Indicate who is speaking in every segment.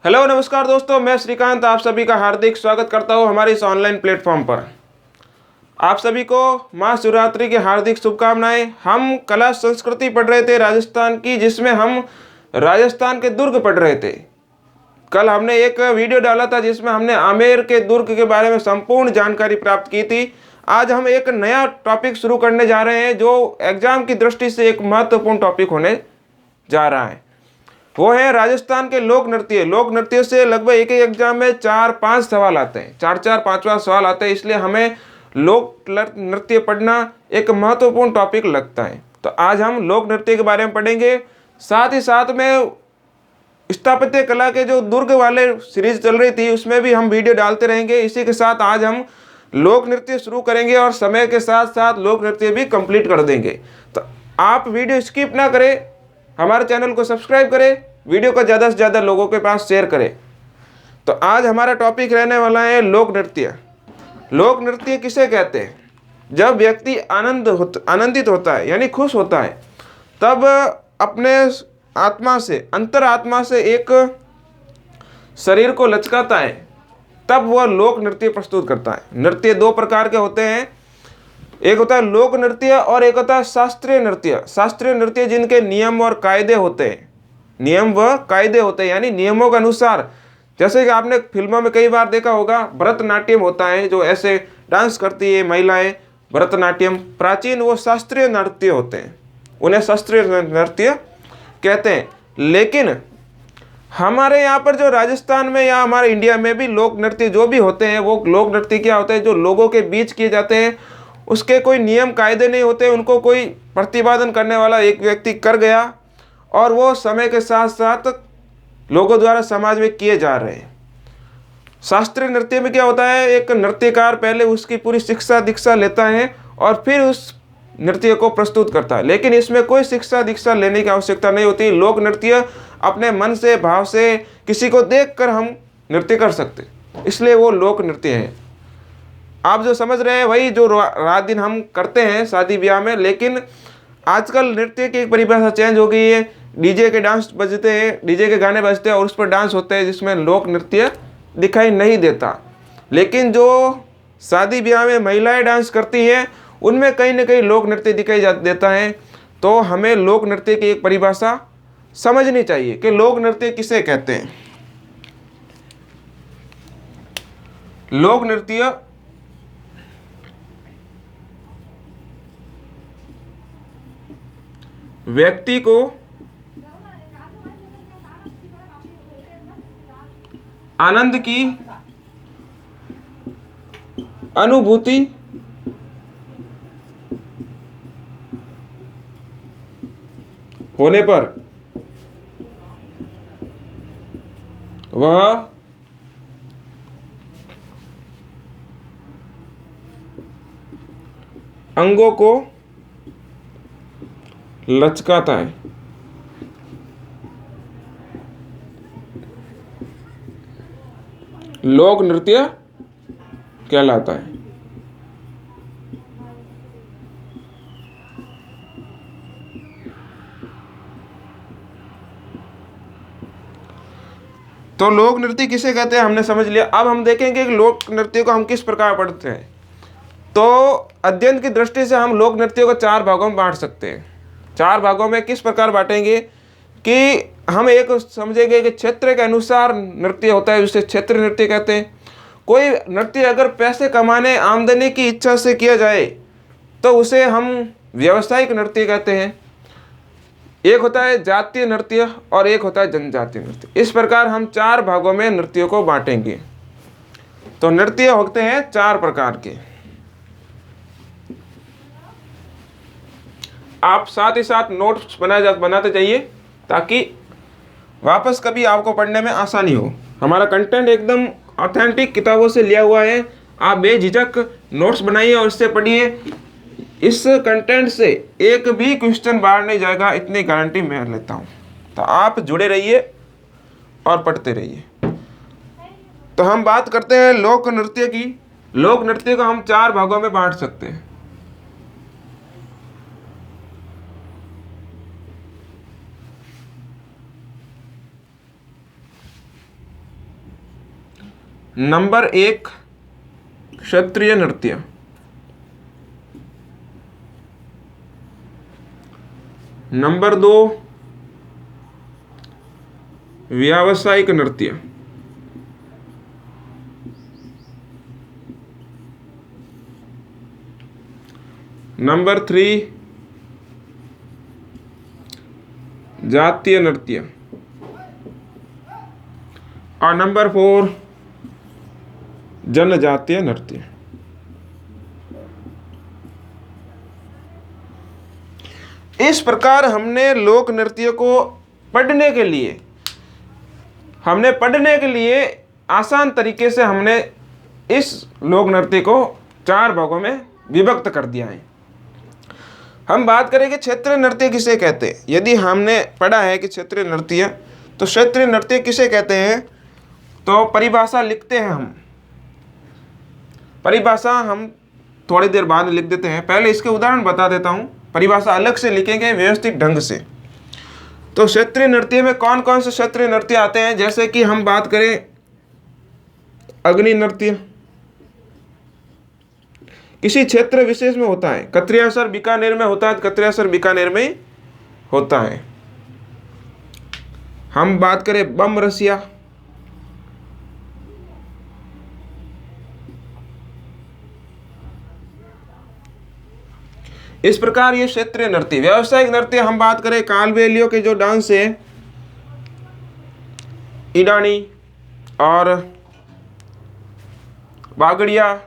Speaker 1: Hello नमस्कार दोस्तों, मैं श्रीकांत आप सभी का हार्दिक स्वागत करता हूं हमारे इस ऑनलाइन प्लेटफॉर्म पर। आप सभी को महाशिवरात्रि की हार्दिक शुभकामनाएं। हम कला संस्कृति पढ़ रहे थे राजस्थान की, जिसमें हम राजस्थान के दुर्ग पढ़ रहे थे। कल हमने एक वीडियो डाला था जिसमें हमने आमेर के दुर्ग के बारे में संपूर्ण जानकारी प्राप्त की थी। आज हम एक नया टॉपिक शुरू करने जा रहे हैं जो एग्जाम की दृष्टि से एक महत्वपूर्ण टॉपिक होने जा रहा है। वो है राजस्थान के लोक नृत्य। लोक नृत्य से लगभग एक एक एग्जाम में 4-5 सवाल आते हैं, 4-4 5 सवाल आते हैं, इसलिए हमें लोक नृत्य पढ़ना एक महत्वपूर्ण टॉपिक लगता है। तो आज हम लोक नृत्य के बारे में पढ़ेंगे। साथ ही साथ में स्थापत्य कला के जो दुर्ग वाले सीरीज चल रही थी उसमें भी हम वीडियो डालते रहेंगे। इसी के साथ आज हम लोक नृत्य शुरू करेंगे और समय के साथ साथ लोक नृत्य भी कंप्लीट कर देंगे। तो आप वीडियो स्किप ना करें, हमारे चैनल को सब्सक्राइब करें, वीडियो को ज़्यादा से ज़्यादा लोगों के पास शेयर करें। तो आज हमारा टॉपिक रहने वाला है लोक नृत्य। लोक नृत्य किसे कहते हैं? जब व्यक्ति आनंदित होता है यानी खुश होता है, तब अपने आत्मा से, अंतर आत्मा से एक शरीर को लचकाता है, तब वह लोक नृत्य प्रस्तुत करता है। नृत्य दो प्रकार के होते हैं, एक होता है लोक नृत्य और एक होता है शास्त्रीय नृत्य। शास्त्रीय नृत्य जिनके नियम और कायदे होते हैं, नियम व कायदे होते हैं, यानी नियमों के अनुसार। जैसे कि आपने फिल्मों में कई बार देखा होगा, भरतनाट्यम होता है, जो ऐसे डांस करती है महिलाएं, भरतनाट्यम प्राचीन, वो शास्त्रीय नृत्य होते हैं, उन्हें शास्त्रीय नृत्य कहते हैं। लेकिन हमारे यहाँ पर जो राजस्थान में या हमारे इंडिया में भी लोक नृत्य जो भी होते हैं, वो लोक नृत्य क्या होते हैं? जो लोगों के बीच किए जाते हैं, उसके कोई नियम कायदे नहीं होते। उनको कोई प्रतिपादन करने वाला एक व्यक्ति कर गया और वो समय के साथ साथ लोगों द्वारा समाज में किए जा रहे हैं। शास्त्रीय नृत्य में क्या होता है? एक नृत्यकार पहले उसकी पूरी शिक्षा दीक्षा लेता है और फिर उस नृत्य को प्रस्तुत करता है। लेकिन इसमें कोई शिक्षा दीक्षा लेने की आवश्यकता नहीं होती। लोक नृत्य अपने मन से, भाव से, किसी को देखकर हम नृत्य कर सकते, इसलिए वो लोक नृत्य है। आप जो समझ रहे हैं वही जो रात दिन हम करते हैं शादी ब्याह में। लेकिन आजकल नृत्य की एक परिभाषा चेंज हो गई है। डीजे के डांस बजते हैं, डीजे के गाने बजते हैं और उस पर डांस होते हैं, जिसमें लोक नृत्य दिखाई नहीं देता। लेकिन जो शादी ब्याह में महिलाएं डांस करती हैं, उनमें कहीं ना कहीं लोक नृत्य दिखाई देता है। तो हमें लोक नृत्य की एक परिभाषा समझनी चाहिए कि लोक नृत्य किसे कहते हैं। लोक नृत्य व्यक्ति को आनंद की अनुभूति होने पर वह अंगों को लचकाता है। लोक नृत्य कहलाता है। तो लोक नृत्य किसे कहते हैं हमने समझ लिया। अब हम देखेंगे कि लोक नृत्य को हम किस प्रकार पढ़ते हैं। तो अध्ययन की दृष्टि से हम लोक नृत्य को 4 भागों में बांट सकते हैं। 4 भागों में किस प्रकार बांटेंगे कि हम एक समझेंगे कि क्षेत्र के अनुसार नृत्य होता है, जिसे क्षेत्र नृत्य कहते हैं। कोई नृत्य अगर पैसे कमाने, आमदनी की इच्छा से किया जाए तो उसे हम व्यावसायिक नृत्य कहते हैं। एक होता है जातीय नृत्य और एक होता है जनजातीय नृत्य। इस प्रकार हम 4 भागों में नृत्यों को बांटेंगे। तो नृत्य होते हैं 4 प्रकार के। आप साथ ही साथ नोट्स बनाते जाइए ताकि वापस कभी आपको पढ़ने में आसानी हो। हमारा कंटेंट एकदम ऑथेंटिक किताबों से लिया हुआ है। आप बेझिझक नोट्स बनाइए और इससे पढ़िए। इस कंटेंट से एक भी क्वेश्चन बाहर नहीं जाएगा, इतनी गारंटी मैं लेता हूँ। तो आप जुड़े रहिए और पढ़ते रहिए। तो हम बात करते हैं लोक नृत्य की। लोक नृत्य को हम 4 भागों में बांट सकते हैं। नंबर 1 क्षत्रिय नृत्य, नंबर 2 व्यावसायिक नृत्य, नंबर 3 जातीय नृत्य, और नंबर 4 जनजातीय नृत्य। इस प्रकार हमने लोक नृत्य को पढ़ने के लिए आसान तरीके से हमने इस लोक नृत्य को 4 भागों में विभक्त कर दिया है। हम बात करेंगे क्षेत्रीय नृत्य किसे कहते हैं। यदि हमने पढ़ा है कि क्षेत्रीय नृत्य, तो क्षेत्रीय नृत्य किसे कहते हैं, तो परिभाषा लिखते हैं हम। परिभाषा हम थोड़ी देर बाद लिख देते हैं, पहले इसके उदाहरण बता देता हूँ। परिभाषा अलग से लिखेंगे व्यवस्थित ढंग से। तो क्षेत्रीय नृत्य में कौन कौन से क्षेत्रीय नृत्य आते हैं, जैसे कि हम बात करें अग्नि नृत्य, किसी क्षेत्र विशेष में होता है। कत्रियासर बीकानेर में होता है, कत्रियासर बीकानेर में होता है। हम बात करें बम रसिया, इस प्रकार ये क्षेत्रीय नृत्य। व्यावसायिक नृत्य हम बात करें कालबेलियों के जो डांस है, ईडानी और बागड़िया,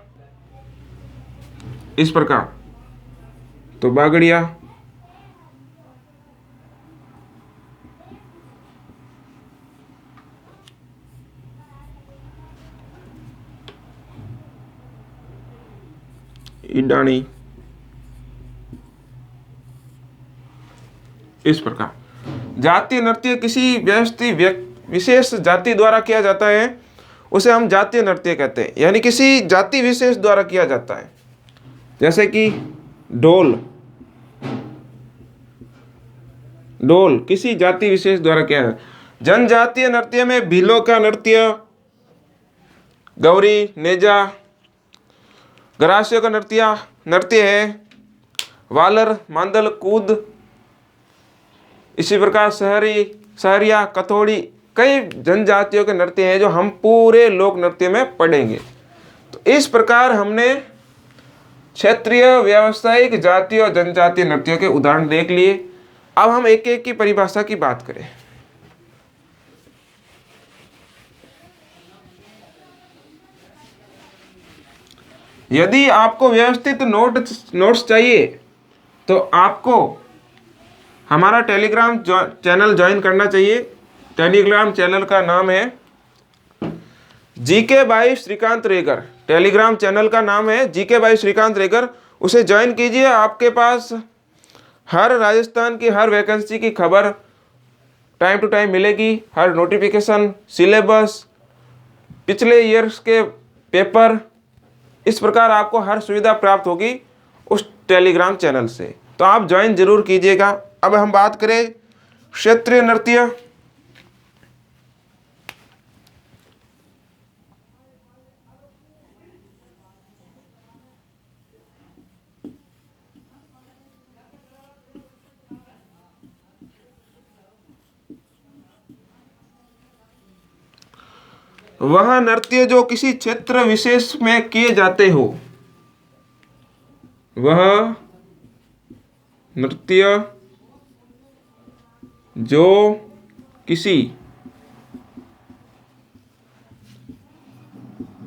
Speaker 1: इस प्रकार। तो बागड़िया, ईडानी, इस प्रकार। जातीय नृत्य किसी व्यवस्थित विशेष जाति द्वारा किया जाता है, उसे हम जातीय नृत्य कहते हैं, यानी किसी जाति विशेष द्वारा किया जाता है। जैसे कि ढोल किसी जाति विशेष द्वारा किया जाता है। जनजातीय नृत्य में भीलों का नृत्य, गौरी, नेजा, गरासियों का नृत्य है, वालर, मांदल, कूद, इसी प्रकार सहरिया, कथोड़ी, कई जनजातियों के नृत्य हैं जो हम पूरे लोक नृत्य में पढ़ेंगे। तो इस प्रकार हमने क्षेत्रीय, व्यावसायिक, जातीय और जनजातीय नृत्यों के उदाहरण देख लिए। अब हम एक एक की परिभाषा की बात करें। यदि आपको व्यवस्थित नोट्स चाहिए तो आपको हमारा टेलीग्राम चैनल ज्वाइन करना चाहिए। टेलीग्राम चैनल का नाम है GK by Shrikant Regar. Telegram channel का नाम है जीके बाई श्रीकांत रेगर। उसे ज्वाइन कीजिए। आपके पास हर राजस्थान की हर वैकेंसी की खबर टाइम टू टाइम मिलेगी। हर नोटिफिकेशन, सिलेबस, पिछले ईयर्स के पेपर, इस प्रकार आपको हर सुविधा प्राप्त होगी उस टेलीग्राम चैनल से। तो आप ज्वाइन जरूर कीजिएगा। अब हम बात करें क्षेत्रीय नृत्य। वह नृत्य जो किसी क्षेत्र विशेष में किए जाते हो, वह नृत्य जो किसी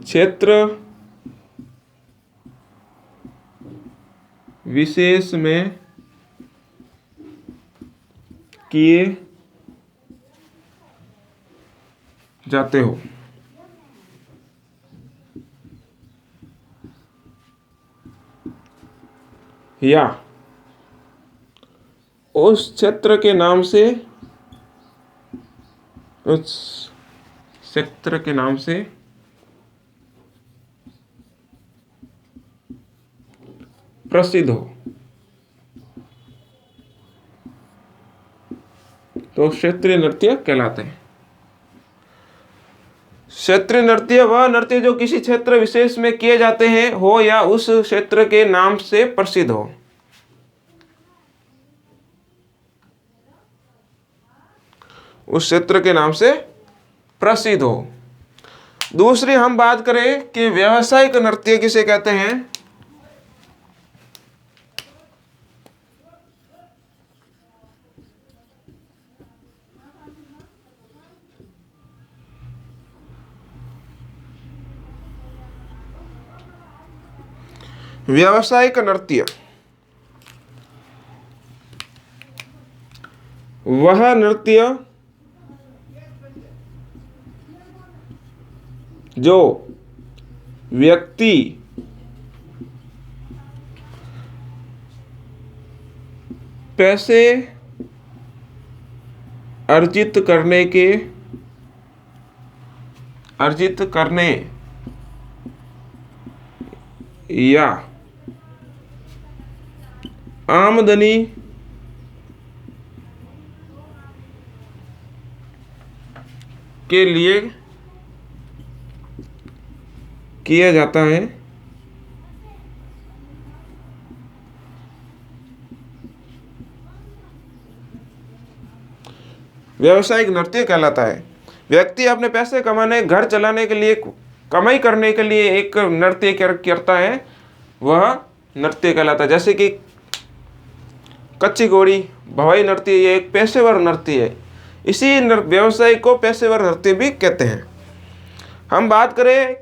Speaker 1: क्षेत्र विशेष में किए जाते हो। या उस क्षेत्र के नाम से, उस क्षेत्र के नाम से प्रसिद्ध हो, तो क्षेत्रीय नृत्य कहलाते हैं। क्षेत्रीय नृत्य वह नृत्य जो किसी क्षेत्र विशेष में किए जाते हैं हो या उस क्षेत्र के नाम से प्रसिद्ध हो। उस क्षेत्र के नाम से प्रसिद्ध हो। दूसरी हम बात करें कि व्यावसायिक नृत्य किसे कहते हैं। व्यावसायिक नृत्य वह नृत्य जो व्यक्ति पैसे अर्जित करने या आमदनी के लिए किया जाता है। व्यावसायिक नृत्य कहलाता है। व्यक्ति अपने पैसे कमाने, घर चलाने के लिए, कमाई करने के लिए एक नृत्य करता है, वह नृत्य कहलाता है। जैसे कि कच्ची घोड़ी, भवाई नृत्य, ये एक पेशेवर नृत्य है। इसी व्यवसाय को पेशेवर नृत्य भी कहते हैं। हम बात करें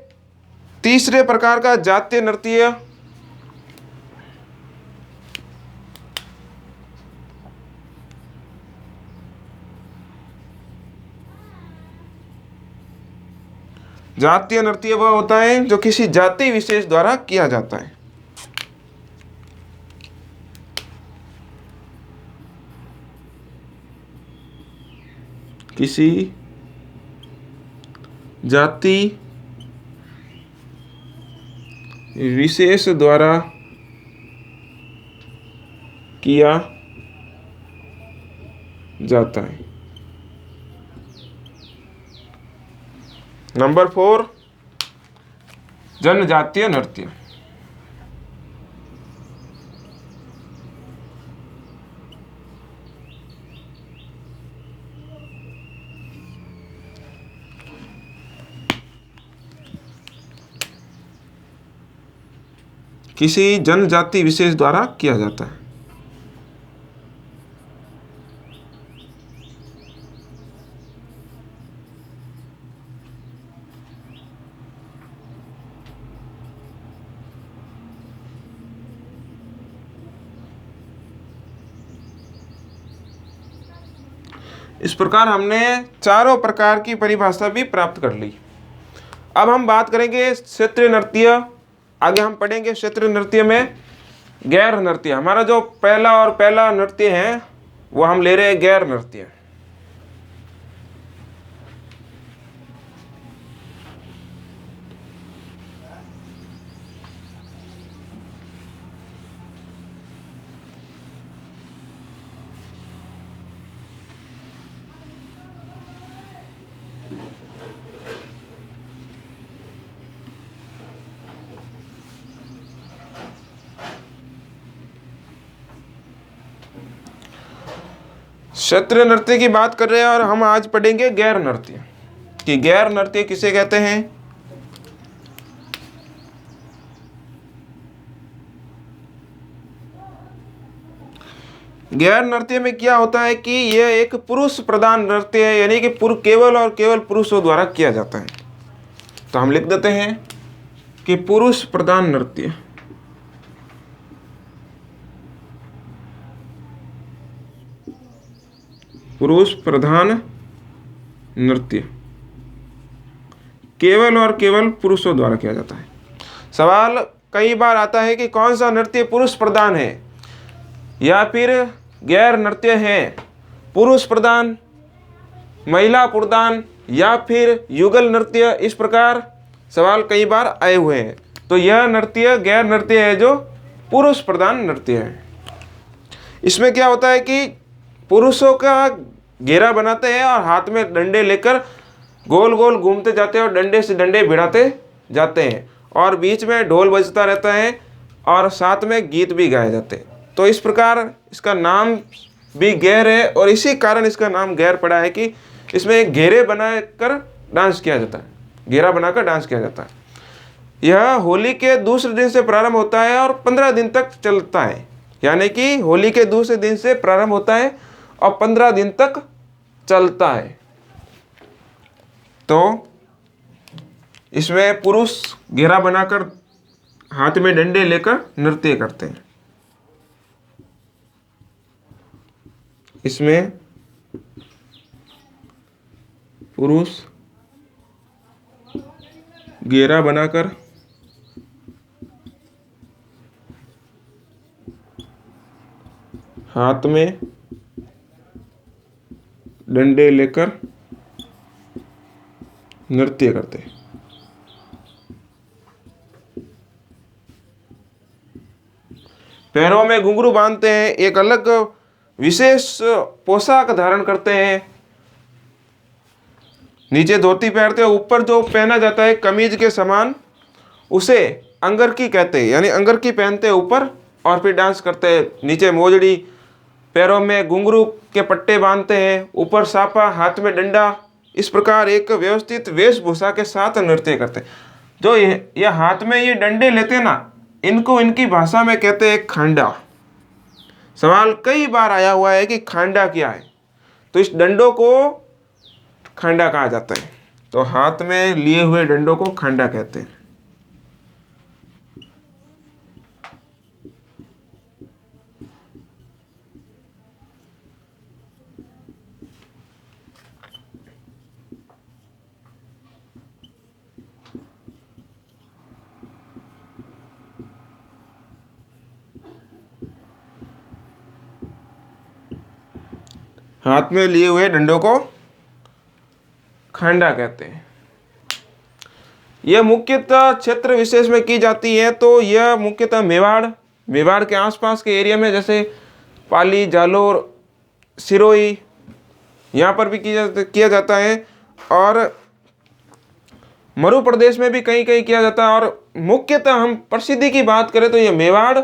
Speaker 1: तीसरे प्रकार का जातीय नृत्य, जातीय नृत्य वह होता है जो किसी जाति विशेष द्वारा किया जाता है। किसी जाति विशेष द्वारा किया जाता है। नंबर 4, जनजातीय नृत्य। किसी जनजाति विशेष द्वारा किया जाता है। इस प्रकार हमने चारों प्रकार की परिभाषा भी प्राप्त कर ली। अब हम बात करेंगे क्षेत्रीय नृत्य। आगे हम पढ़ेंगे क्षेत्रीय नृत्य में गैर नृत्य। हमारा जो पहला नृत्य है वो हम ले रहे हैं गैर नृत्य। क्षेत्रीय नृत्य की बात कर रहे हैं और हम आज पढ़ेंगे गैर नृत्य कि गैर नृत्य किसे कहते हैं। गैर नृत्य में क्या होता है कि यह एक पुरुष प्रधान नृत्य है, यानी कि केवल और केवल पुरुषों द्वारा किया जाता है। तो हम लिख देते हैं कि पुरुष प्रधान नृत्य। पुरुष प्रधान नृत्य केवल और केवल पुरुषों द्वारा किया जाता है। सवाल कई बार आता है कि कौन सा नृत्य पुरुष प्रधान है या फिर गैर नृत्य है, पुरुष प्रधान, महिला प्रधान या फिर युगल नृत्य। इस प्रकार सवाल कई बार आए हुए हैं। तो यह नृत्य गैर नृत्य है जो पुरुष प्रधान नृत्य है। इसमें क्या होता है कि पुरुषों का घेरा बनाते हैं और हाथ में डंडे लेकर गोल गोल घूमते जाते हैं और डंडे से डंडे भिड़ाते जाते हैं, और बीच में ढोल बजता रहता है और साथ में गीत भी गाए जाते हैं। तो इस प्रकार इसका नाम भी गैर है, और इसी कारण इसका नाम गैर पड़ा है कि इसमें घेरे बनाकर डांस किया जाता है, घेरा बनाकर डांस किया जाता है। यह होली के दूसरे दिन से प्रारंभ होता है और 15 दिन तक चलता है, यानी कि होली के दूसरे दिन से प्रारंभ होता है और 15 दिन तक चलता है। तो इसमें पुरुष घेरा बनाकर हाथ में डंडे लेकर नृत्य करते हैं। इसमें पुरुष घेरा बनाकर हाथ में डंडे लेकर नृत्य करते हैं। पैरों में घुंघरू बांधते हैं, एक अलग विशेष पोशाक धारण करते हैं, नीचे धोती पहनते हैं, ऊपर जो पहना जाता है कमीज के समान उसे अंगरकी कहते हैं, यानी अंगरकी पहनते हैं ऊपर और फिर डांस करते हैं। नीचे मोजड़ी, पैरों में घुंघरू के पट्टे बांधते हैं, ऊपर साफा, हाथ में डंडा। इस प्रकार एक व्यवस्थित वेशभूषा के साथ नृत्य करते हैं। जो ये हाथ में ये डंडे लेते हैं ना, इनको इनकी भाषा में कहते हैं खांडा। सवाल कई बार आया हुआ है कि खांडा क्या है, तो इस डंडों को खांडा कहा जाता है। तो हाथ में लिए हुए डंडों को खांडा कहते हैं। हाथ में लिए हुए डंडों को खांडा कहते हैं। यह मुख्यतः क्षेत्र विशेष में की जाती है, तो यह मुख्यतः मेवाड़ के आसपास के एरिया में, जैसे पाली, जालोर, सिरोही, यहाँ पर भी किया जाता है, और मरु प्रदेश में भी कहीं कहीं किया जाता है। और मुख्यतः हम प्रसिद्धि की बात करें तो यह मेवाड़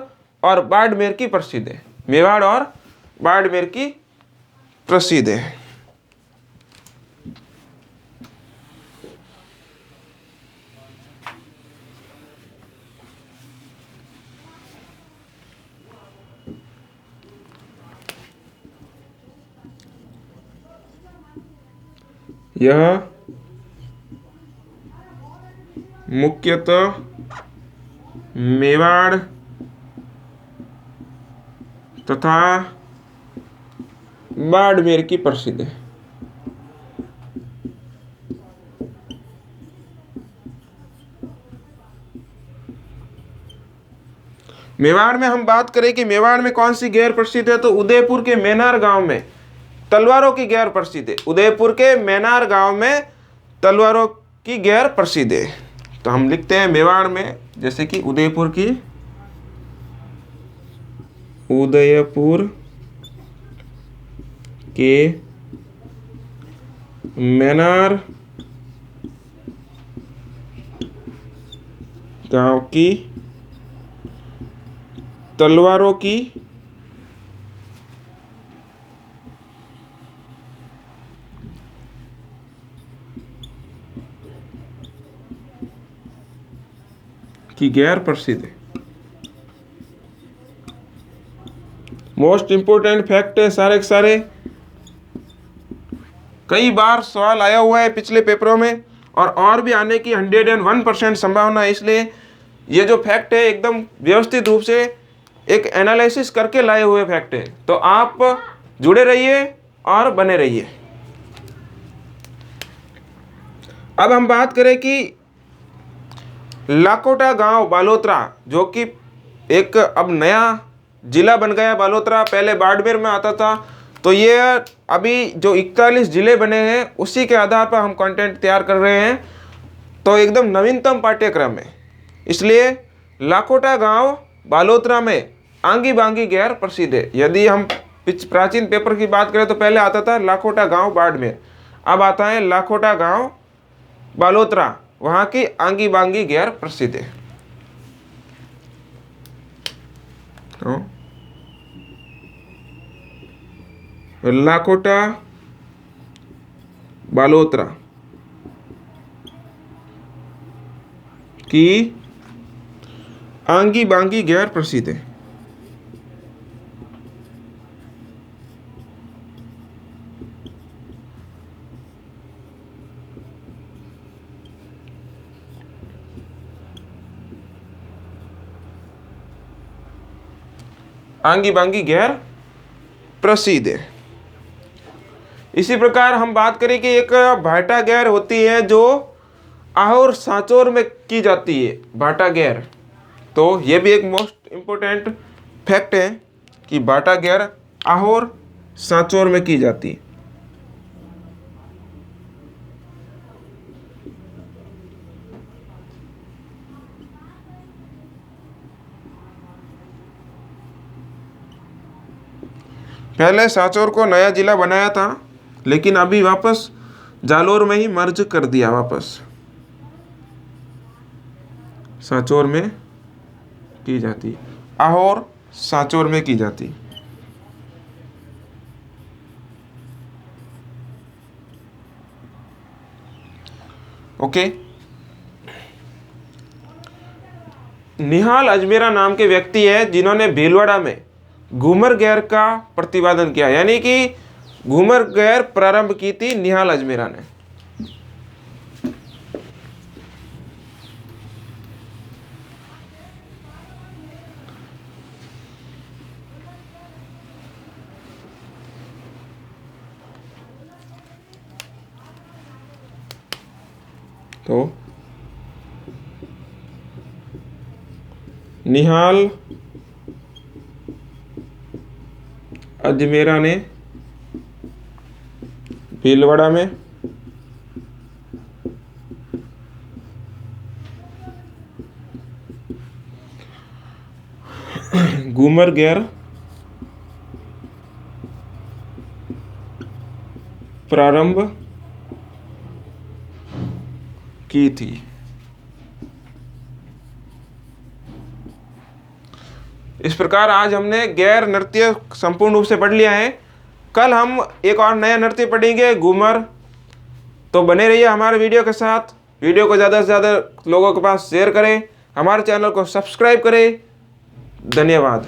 Speaker 1: और बाड़मेर की प्रसिद्ध है। मेवाड़ और बाड़मेर की प्रसिद्ध है। यह मुख्यतः मेवाड़ तथा बाड़मेर की प्रसिद्ध है। मेवाड़ में हम बात करें कि मेवाड़ में कौन सी गैर प्रसिद्ध है, तो उदयपुर के मैनार गांव में तलवारों की गैर प्रसिद्ध है। उदयपुर के मैनार गांव में तलवारों की गैर प्रसिद्ध है। तो हम लिखते हैं मेवाड़ में, जैसे कि उदयपुर के मैनार गांव की तलवारों की गैर प्रसिद्ध है। मोस्ट इंपोर्टेंट फैक्ट है सारे के सारे। कई बार सवाल आया हुआ है पिछले पेपरों में, और भी आने की 101% संभावना है। इसलिए ये जो फैक्ट है एकदम व्यवस्थित रूप से एक एनालिसिस करके लाए हुए फैक्ट है। तो आप जुड़े रहिए और बने रहिए। अब हम बात करें कि लाखोटा गांव बालोतरा, जो कि एक अब नया जिला बन गया बालोतरा, पहले बाड़मेर में आता था। तो ये अभी जो 41 जिले बने हैं उसी के आधार पर हम कंटेंट तैयार कर रहे हैं, तो एकदम नवीनतम पाठ्यक्रम है। इसलिए लाखोटा गांव बालोतरा में आंगी बांगी गैर प्रसिद्ध है। यदि हम प्राचीन पेपर की बात करें तो पहले आता था लाखोटा गांव बाड़मेर, अब आता है लाखोटा गांव बालोतरा वहाँ की आंगी बांगी गैर प्रसिद्ध है। तो लाखोटा बालोतरा की आंगी बांगी गैर प्रसिद्ध है। आंगी बांगी गैर प्रसिद्ध है। इसी प्रकार हम बात करें कि एक भाटा गैर होती है जो आहोर सांचौर में की जाती है, भाटा गैर। तो ये भी एक मोस्ट इम्पोर्टेंट फैक्ट है कि भाटा गैर आहोर सांचौर में की जाती है। पहले सांचौर को नया जिला बनाया था, लेकिन अभी वापस जालोर में ही मर्ज कर दिया। वापस सांचौर में की जाती, आहोर सांचौर में की जाती। ओके। निहाल अजमेरा नाम के व्यक्ति है जिन्होंने भीलवाड़ा में घूमर गैर का प्रतिपादन किया, यानी कि घूमर गैर प्रारंभ की थी निहाल अजमेरा ने। तो निहाल अजमेरा ने भीलवाड़ा में घूमर गैर प्रारंभ की थी। इस प्रकार आज हमने गैर नृत्य संपूर्ण रूप से पढ़ लिया है। कल हम एक और नया नृत्य पढ़ेंगे, घूमर। तो बने रहिए हमारे वीडियो के साथ। वीडियो को ज़्यादा से ज़्यादा लोगों के पास शेयर करें, हमारे चैनल को सब्सक्राइब करें। धन्यवाद।